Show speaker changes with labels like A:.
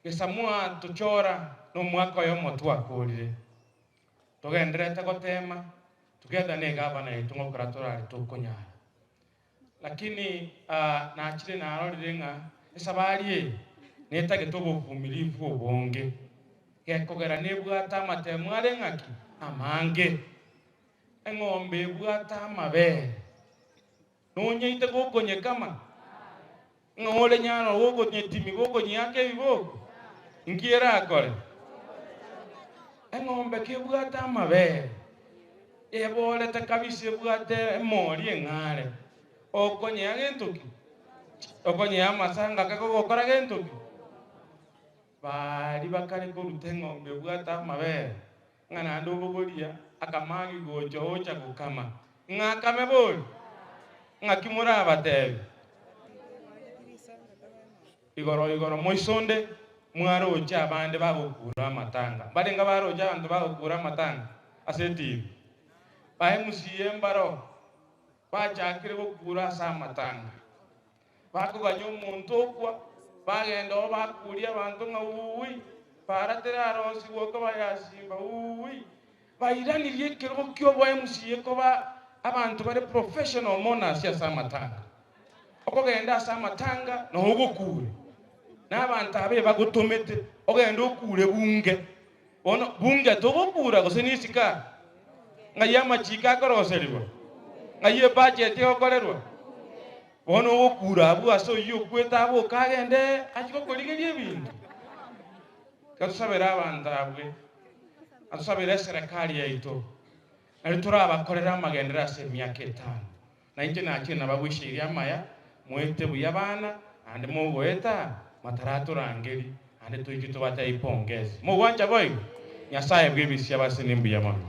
A: gisamua tuchora no mwaka yo motwa kulire tugenderete gotema together ne gavana itungo kratora tukonyara lakini na chile na arorirenga esabari neta getobo kumilifu obonge gekogera nebwata amatemu arengaki amange eng'ombe bwata amabe nonyeite gokonye kama ng'ole nyano gokonye timi gokonye yake bibo ngiera akore eng'ombe kebwata amabe ebolete kabise bwate mori eng'are okonye agentuki okonye amasanga kakogokora gentuki bari bakare korute eng'ombe bwata amabe ng'ana ndobogoria akamagi gocho ocha gukama ng'akame boli ng'akimura abatebe igoro moisonde mwaro ocha abande bagokura amatanga barenga baroja abantu bagokura amatanga aseti bahe musiye mbaro bachakire gokura asa amatanga bakoganya omuntu okwa bagenda bakuria abantu nga uwi paratera arosi goko bayasimba uwi bairanirie kero kyo boye musiye koba abantu bari professional monas ya samatanga okogenda asamatanga no ogokure n'abantu abe bagotomete ogenda okure bunge ono bunge togokura gose nisika ngaya machika koroseriwa ngaye budget yokorerwa ono okura abu aso yo kweta abo kagende akiko koligerie bintu katusabira abantu abwe atusabira serikali yaito ari turabakorera amagendera ase myaka 5 na inje nakina babwishiria amaya mwete buyabana ande mugoeta mataraturangeri ande tuyito batayipongeze mu wanja boy nyasaye bwebisi abase nimbu yamana